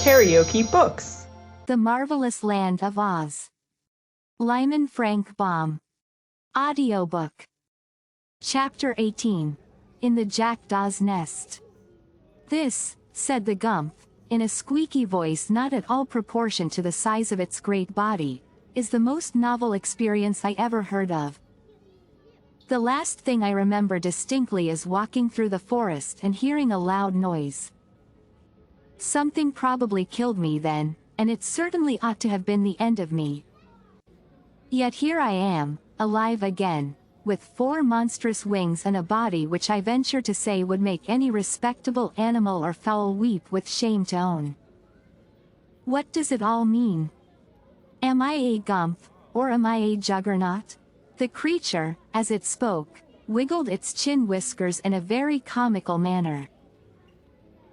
KaraokeBooks. The Marvelous Land of Oz. Lyman Frank Baum. Audiobook. Chapter 18. In the Jackdaw's Nest. This, said the Gump, in a squeaky voice not at all proportioned to the size of its great body, is the most novel experience I ever heard of. The last thing I remember distinctly is walking through the forest and hearing a loud noise. Something probably killed me then, and it certainly ought to have been the end of me. Yet here I am, alive again, with 4 monstrous wings and a body which I venture to say would make any respectable animal or fowl weep with shame to own. What does it all mean? Am I a Gump, or am I a Juggernaut? The creature, as it spoke, wiggled its chin whiskers in a very comical manner.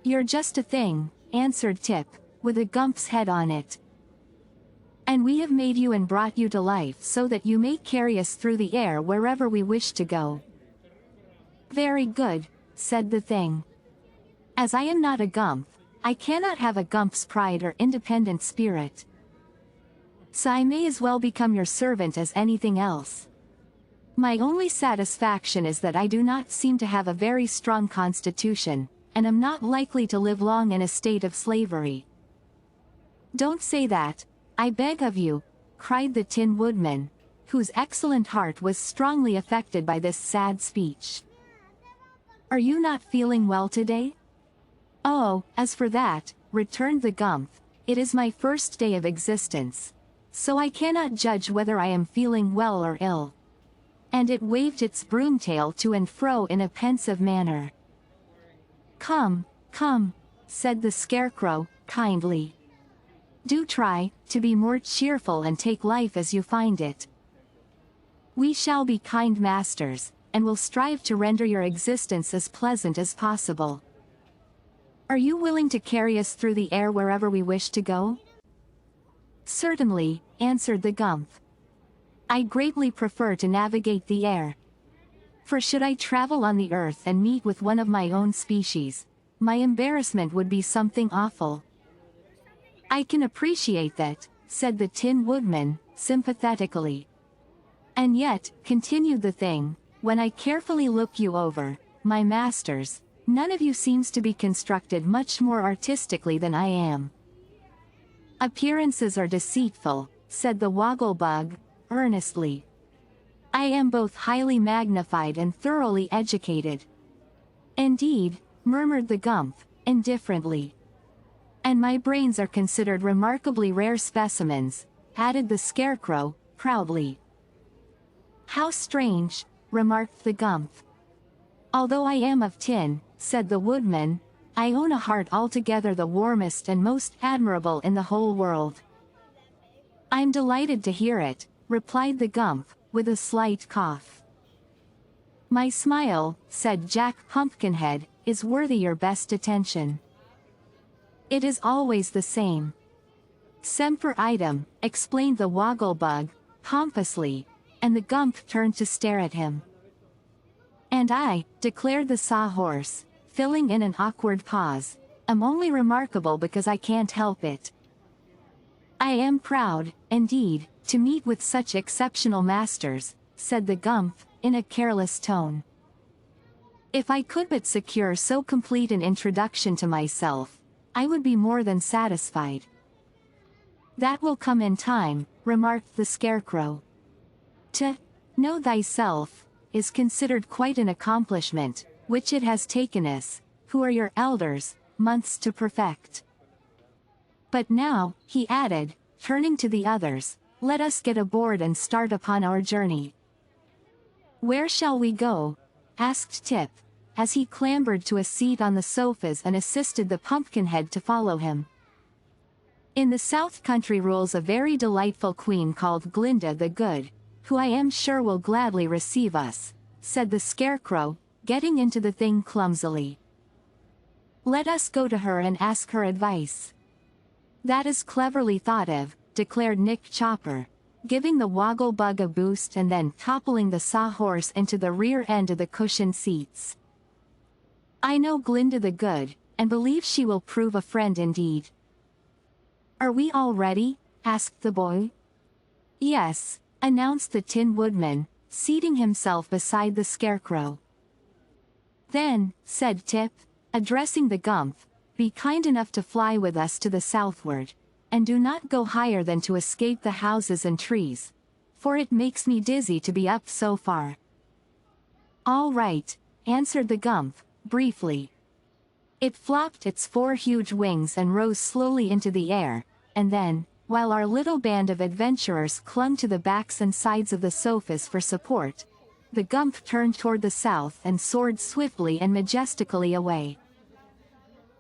"You're just a thing," answered Tip, with a Gump's head on it. "And we have made you and brought you to life so that you may carry us through the air wherever we wish to go." "Very good," said the thing. "As I am not a Gump, I cannot have a Gump's pride or independent spirit. So I may as well become your servant as anything else. My only satisfaction is that I do not seem to have a very strong constitution, and am not likely to live long in a state of slavery." "Don't say that, I beg of you," cried the Tin Woodman, whose excellent heart was strongly affected by this sad speech. "Are you not feeling well today?" "Oh, as for that," returned the Gump, "it is my first day of existence, so I cannot judge whether I am feeling well or ill." And it waved its broomtail to and fro in a pensive manner. "Come, come," said the Scarecrow, kindly. "Do try to be more cheerful and take life as you find it. We shall be kind masters, and will strive to render your existence as pleasant as possible. Are you willing to carry us through the air wherever we wish to go?" "Certainly," answered the Gump. "I greatly prefer to navigate the air. For should I travel on the earth and meet with one of my own species, my embarrassment would be something awful." "I can appreciate that," said the Tin Woodman, sympathetically. "And yet," continued the thing, "when I carefully look you over, my masters, none of you seems to be constructed much more artistically than I am." "Appearances are deceitful," said the Wogglebug, earnestly. "I am both highly magnified and thoroughly educated." "Indeed," murmured the Gump, indifferently. "And my brains are considered remarkably rare specimens," added the Scarecrow, proudly. "How strange," remarked the Gump. "Although I am of tin," said the Woodman, "I own a heart altogether the warmest and most admirable in the whole world." "I'm delighted to hear it," replied the Gump, with a slight cough. "My smile," said Jack Pumpkinhead, "is worthy your best attention." "It is always the same." "Semper idem," explained the Wogglebug, pompously, and the Gump turned to stare at him. "And I," declared the Sawhorse, filling in an awkward pause, "am only remarkable because I can't help it. I am proud, indeed, to meet with such exceptional masters," said the Gump, in a careless tone. "If I could but secure so complete an introduction to myself, I would be more than satisfied." "That will come in time," remarked the Scarecrow. "To know thyself is considered quite an accomplishment, which it has taken us, who are your elders, months to perfect. But now," he added, turning to the others, "let us get aboard and start upon our journey." "Where shall we go?" asked Tip, as he clambered to a seat on the sofas and assisted the Pumpkinhead to follow him. "In the South Country rules a very delightful queen called Glinda the Good, who I am sure will gladly receive us," said the Scarecrow, getting into the thing clumsily. "Let us go to her and ask her advice." "That is cleverly thought of," declared Nick Chopper, giving the Wogglebug a boost and then toppling the Sawhorse into the rear end of the cushioned seats. "I know Glinda the Good, and believe she will prove a friend indeed." Are we all ready? Asked the boy. Yes, announced the Tin Woodman, seating himself beside the Scarecrow. Then, said Tip, addressing the Gump, be kind enough to fly with us to the southward, and do not go higher than to escape the houses and trees, for it makes me dizzy to be up so far. All right, answered the Gump, briefly. It flopped its 4 huge wings and rose slowly into the air, and then, while our little band of adventurers clung to the backs and sides of the sofas for support, the Gump turned toward the south and soared swiftly and majestically away.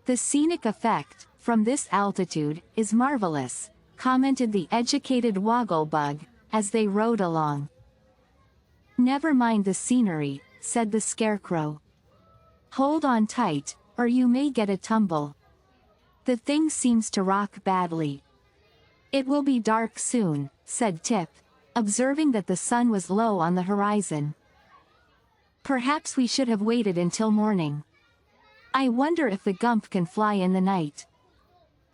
The scenic effect, from this altitude, is marvelous, commented the educated Wogglebug, as they rode along. Never mind the scenery, said the Scarecrow. Hold on tight, or you may get a tumble. The thing seems to rock badly. It will be dark soon, said Tip, observing that the sun was low on the horizon. Perhaps we should have waited until morning. I wonder if the Gump can fly in the night.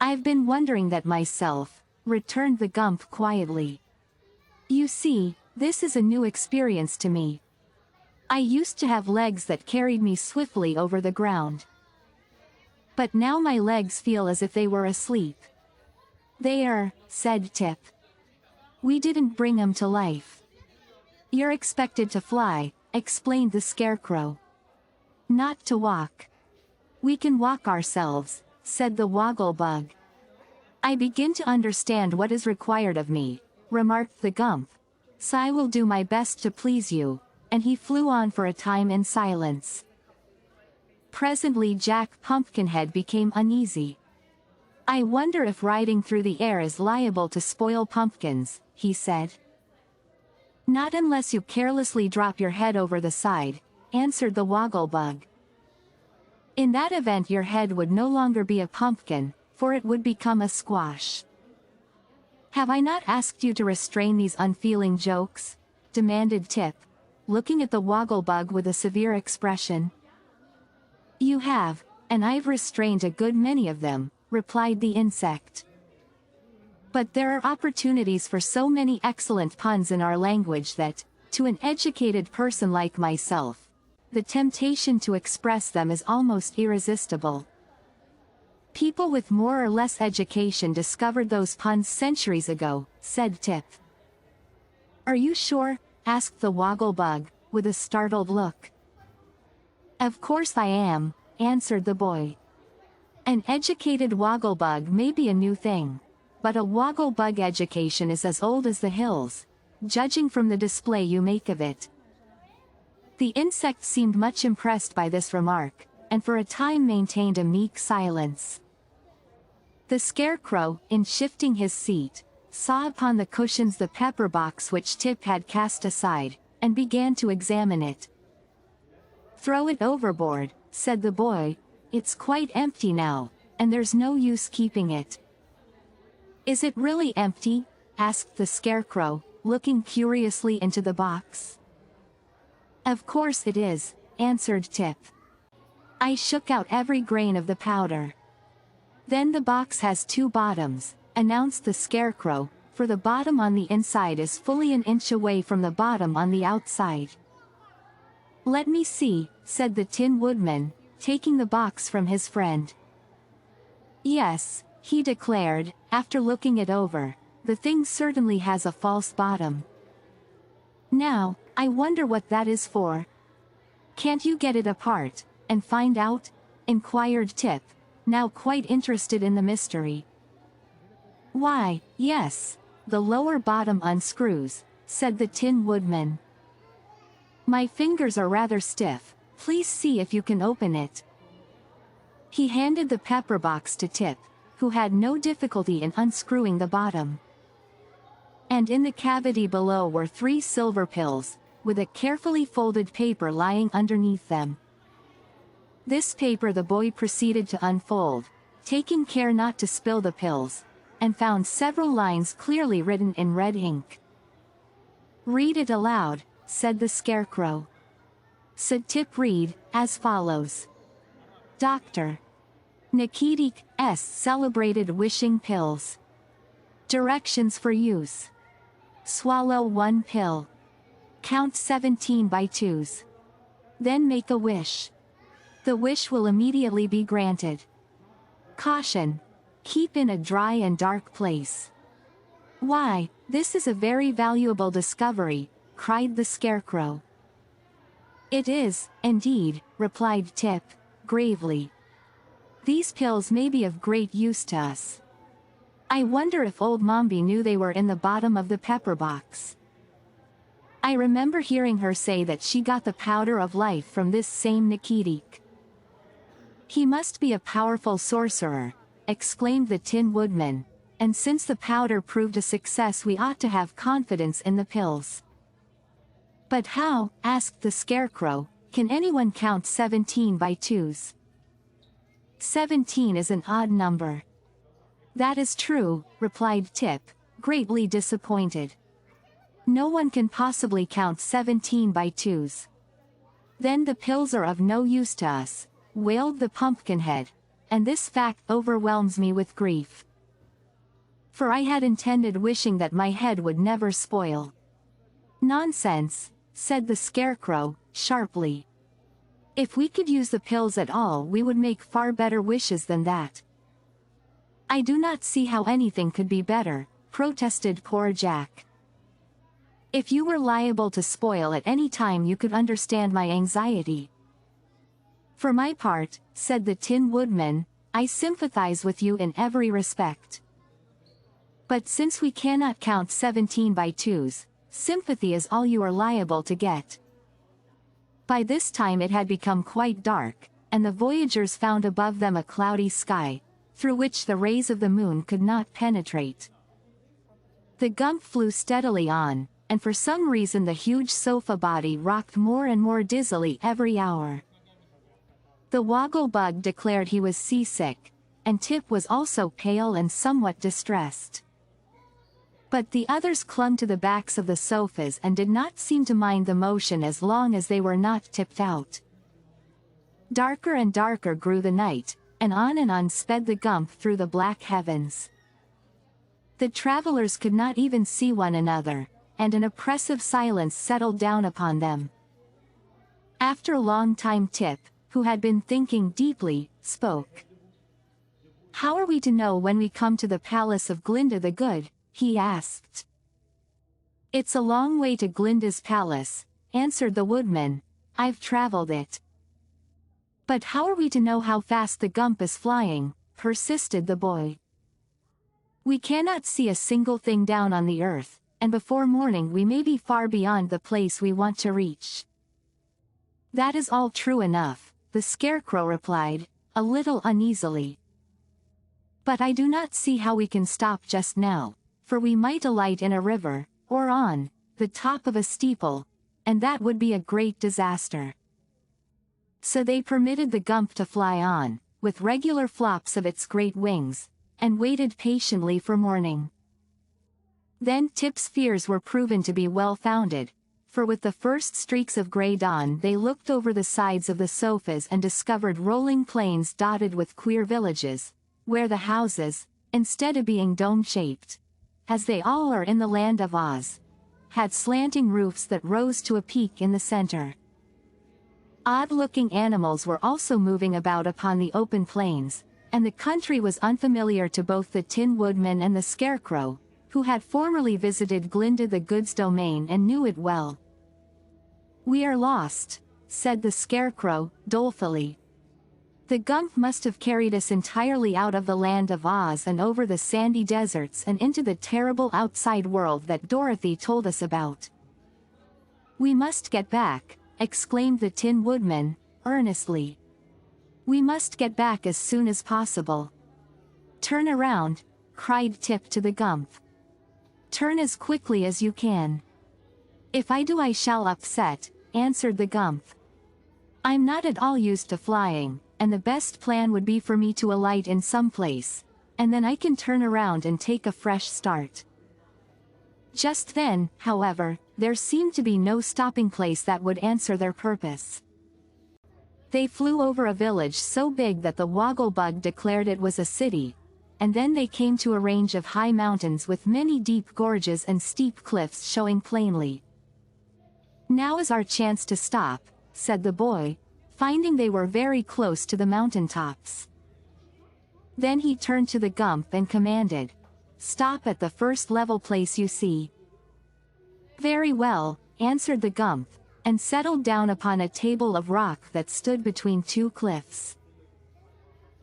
I've been wondering that myself, returned the Gump quietly. You see, this is a new experience to me. I used to have legs that carried me swiftly over the ground. But now my legs feel as if they were asleep. There, said Tip. We didn't bring 'em to life. You're expected to fly, explained the Scarecrow. Not to walk. We can walk ourselves, said the Wogglebug. I begin to understand what is required of me, remarked the Gump. So I will do my best to please you, and he flew on for a time in silence. Presently Jack Pumpkinhead became uneasy. I wonder if riding through the air is liable to spoil pumpkins, he said. Not unless you carelessly drop your head over the side, answered the Wogglebug. In that event your head would no longer be a pumpkin, for it would become a squash. Have I not asked you to restrain these unfeeling jokes? Demanded Tip, looking at the Wogglebug with a severe expression. You have, and I've restrained a good many of them, replied the insect. But there are opportunities for so many excellent puns in our language that, to an educated person like myself, the temptation to express them is almost irresistible. People with more or less education discovered those puns centuries ago, said Tip. Are you sure? Asked the Wogglebug, with a startled look. Of course I am, answered the boy. An educated Wogglebug may be a new thing, but a Wogglebug education is as old as the hills, judging from the display you make of it. The insect seemed much impressed by this remark, and for a time maintained a meek silence. The Scarecrow, in shifting his seat, saw upon the cushions the pepper box which Tip had cast aside, and began to examine it. Throw it overboard, said the boy. It's quite empty now, and there's no use keeping it. Is it really empty? Asked the Scarecrow, looking curiously into the box. Of course it is, answered Tip. I shook out every grain of the powder. Then the box has 2 bottoms, announced the Scarecrow, for the bottom on the inside is fully an inch away from the bottom on the outside. Let me see, said the Tin Woodman, taking the box from his friend. Yes, he declared, after looking it over, the thing certainly has a false bottom. Now, I wonder what that is for. Can't you get it apart, and find out? Inquired Tip, now quite interested in the mystery. Why, yes, the lower bottom unscrews, said the Tin Woodman. My fingers are rather stiff, please see if you can open it. He handed the pepper box to Tip, who had no difficulty in unscrewing the bottom. And in the cavity below were 3 silver pills, with a carefully folded paper lying underneath them. This paper the boy proceeded to unfold, taking care not to spill the pills, and found several lines clearly written in red ink. Read it aloud, said the Scarecrow. So Tip read, as follows. Dr. Nikitik's celebrated wishing pills. Directions for use. Swallow 1 pill. Count 17 by twos. Then make a wish. The wish will immediately be granted. Caution. Keep in a dry and dark place. Why, this is a very valuable discovery, cried the Scarecrow. It is, indeed, replied Tip, gravely. These pills may be of great use to us. I wonder if old Mombi knew they were in the bottom of the pepper box. I remember hearing her say that she got the powder of life from this same Nikitik. He must be a powerful sorcerer, exclaimed the Tin Woodman, and since the powder proved a success we ought to have confidence in the pills. But how, asked the Scarecrow, can anyone count 17 by twos? 17 is an odd number. That is true, replied Tip, greatly disappointed. No one can possibly count 17 by twos. Then the pills are of no use to us, wailed the Pumpkinhead, and this fact overwhelms me with grief. For I had intended wishing that my head would never spoil. Nonsense, said the Scarecrow, sharply. If we could use the pills at all we would make far better wishes than that. I do not see how anything could be better, protested poor Jack. If you were liable to spoil at any time you could understand my anxiety. For my part, said the Tin Woodman, I sympathize with you in every respect. But since we cannot count 17 by twos, sympathy is all you are liable to get. By this time it had become quite dark, and the voyagers found above them a cloudy sky, through which the rays of the moon could not penetrate. The Gump flew steadily on, and for some reason the huge sofa body rocked more and more dizzily every hour. The Woggle-Bug declared he was seasick, and Tip was also pale and somewhat distressed. But the others clung to the backs of the sofas and did not seem to mind the motion as long as they were not tipped out. Darker and darker grew the night, and on sped the Gump through the black heavens. The travelers could not even see one another, and an oppressive silence settled down upon them. After a long time Tip, who had been thinking deeply, spoke. How are we to know when we come to the palace of Glinda the Good? He asked. It's a long way to Glinda's palace, answered the Woodman. I've traveled it. But how are we to know how fast the Gump is flying? Persisted the boy. We cannot see a single thing down on the earth, and before morning we may be far beyond the place we want to reach. That is all true enough, the Scarecrow replied, a little uneasily. But I do not see how we can stop just now, for we might alight in a river, or on the top of a steeple, and that would be a great disaster. So they permitted the Gump to fly on, with regular flops of its great wings, and waited patiently for morning. Then Tip's fears were proven to be well-founded, for with the first streaks of grey dawn they looked over the sides of the sofas and discovered rolling plains dotted with queer villages, where the houses, instead of being dome-shaped, as they all are in the land of Oz, had slanting roofs that rose to a peak in the center. Odd-looking animals were also moving about upon the open plains, and the country was unfamiliar to both the Tin Woodman and the Scarecrow, who had formerly visited Glinda the Good's domain and knew it well. We are lost, said the Scarecrow, dolefully. The Gump must have carried us entirely out of the land of Oz and over the sandy deserts and into the terrible outside world that Dorothy told us about. We must get back, exclaimed the Tin Woodman, earnestly. We must get back as soon as possible. Turn around, cried Tip to the Gump. Turn as quickly as you can. If I do I shall upset, answered the Gump. I'm not at all used to flying, and the best plan would be for me to alight in some place, and then I can turn around and take a fresh start. Just then, however, there seemed to be no stopping place that would answer their purpose. They flew over a village so big that the Woggle-Bug declared it was a city, and then they came to a range of high mountains with many deep gorges and steep cliffs showing plainly. "Now is our chance to stop," said the boy, finding they were very close to the mountain tops. Then he turned to the Gump and commanded, "Stop at the first level place you see." "Very well," answered the Gump, and settled down upon a table of rock that stood between two cliffs.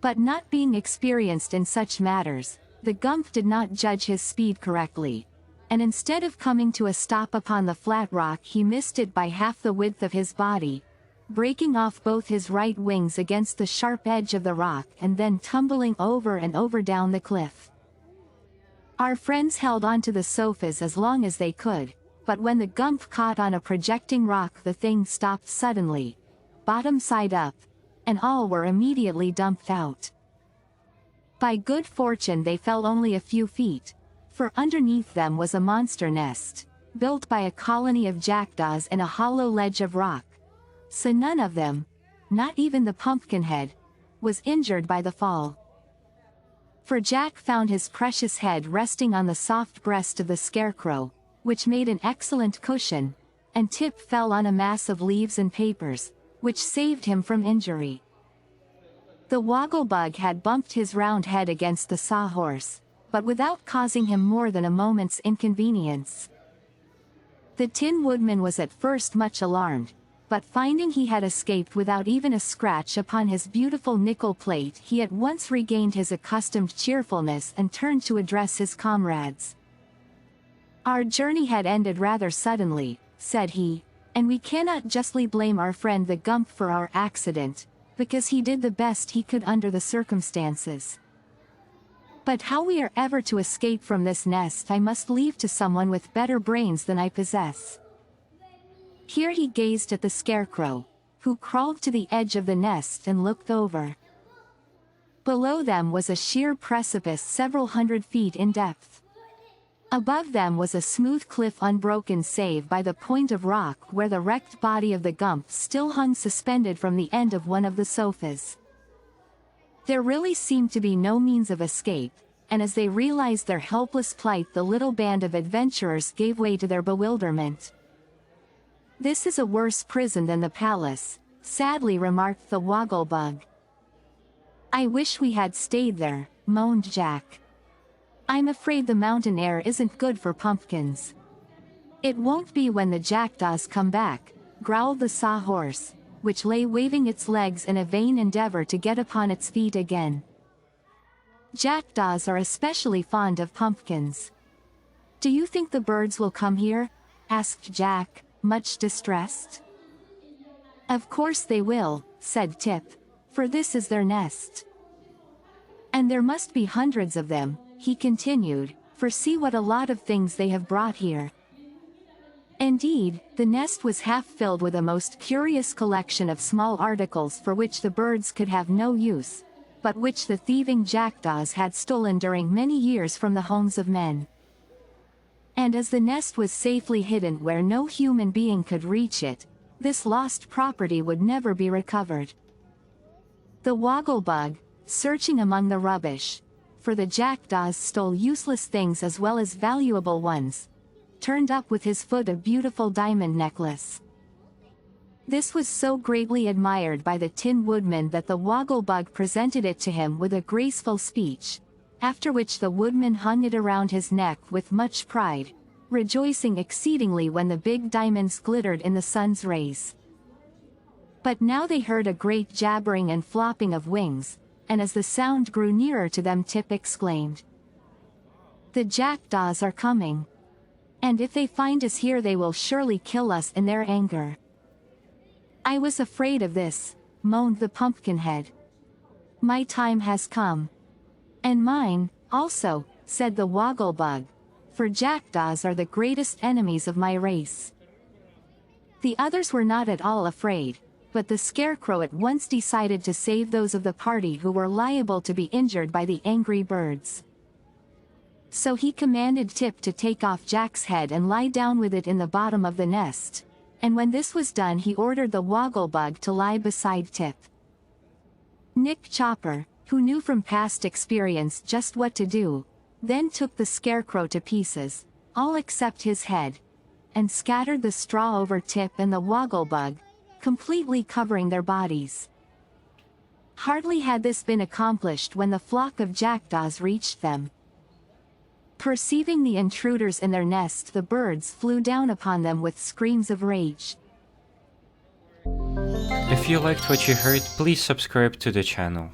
But not being experienced in such matters, the Gump did not judge his speed correctly, and instead of coming to a stop upon the flat rock he missed it by half the width of his body, breaking off both his right wings against the sharp edge of the rock and then tumbling over and over down the cliff. Our friends held onto the sofas as long as they could, but when the Gump caught on a projecting rock the thing stopped suddenly, bottom side up, and all were immediately dumped out. By good fortune they fell only a few feet, for underneath them was a monster nest, built by a colony of jackdaws in a hollow ledge of rock, so none of them, not even the Pumpkinhead, was injured by the fall. For Jack found his precious head resting on the soft breast of the Scarecrow, which made an excellent cushion, and Tip fell on a mass of leaves and papers, which saved him from injury. The Wogglebug had bumped his round head against the Sawhorse, but without causing him more than a moment's inconvenience. The Tin Woodman was at first much alarmed, but finding he had escaped without even a scratch upon his beautiful nickel plate he at once regained his accustomed cheerfulness and turned to address his comrades. "Our journey had ended rather suddenly," said he, "and we cannot justly blame our friend the Gump for our accident, because he did the best he could under the circumstances. But how we are ever to escape from this nest I must leave to someone with better brains than I possess." Here he gazed at the Scarecrow, who crawled to the edge of the nest and looked over. Below them was a sheer precipice several hundred feet in depth. Above them was a smooth cliff unbroken save by the point of rock where the wrecked body of the Gump still hung suspended from the end of one of the sofas. There really seemed to be no means of escape, and as they realized their helpless plight the little band of adventurers gave way to their bewilderment. "This is a worse prison than the palace," sadly remarked the Wogglebug. "I wish we had stayed there," moaned Jack. "I'm afraid the mountain air isn't good for pumpkins." "It won't be when the jackdaws come back," growled the Sawhorse, which lay waving its legs in a vain endeavor to get upon its feet again. "Jackdaws are especially fond of pumpkins." "Do you think the birds will come here?" asked Jack, much distressed. "Of course they will," said Tip, "for this is their nest. And there must be hundreds of them," he continued, "for see what a lot of things they have brought here." Indeed, the nest was half filled with a most curious collection of small articles for which the birds could have no use, but which the thieving jackdaws had stolen during many years from the homes of men. And as the nest was safely hidden where no human being could reach it, this lost property would never be recovered. The Wogglebug, searching among the rubbish, for the jackdaws stole useless things as well as valuable ones, turned up with his foot a beautiful diamond necklace. This was so greatly admired by the Tin Woodman that the Wogglebug presented it to him with a graceful speech, after which the Woodman hung it around his neck with much pride, rejoicing exceedingly when the big diamonds glittered in the sun's rays. But now they heard a great jabbering and flopping of wings, and as the sound grew nearer to them Tip exclaimed, "The jackdaws are coming. And if they find us here they will surely kill us in their anger." "I was afraid of this," moaned the Pumpkinhead. "My time has come." "And mine, also," said the Wogglebug, "for jackdaws are the greatest enemies of my race." The others were not at all afraid, but the Scarecrow at once decided to save those of the party who were liable to be injured by the angry birds. So he commanded Tip to take off Jack's head and lie down with it in the bottom of the nest, and when this was done he ordered the Wogglebug to lie beside Tip. "Nick Chopper," who knew from past experience just what to do, then took the scarecrow to pieces, all except his head, and scattered the straw over Tip and the wogglebug, completely covering their bodies. Hardly had this been accomplished when the flock of jackdaws reached them. Perceiving the intruders in their nest, the birds flew down upon them with screams of rage. If you liked what you heard, please subscribe to the channel.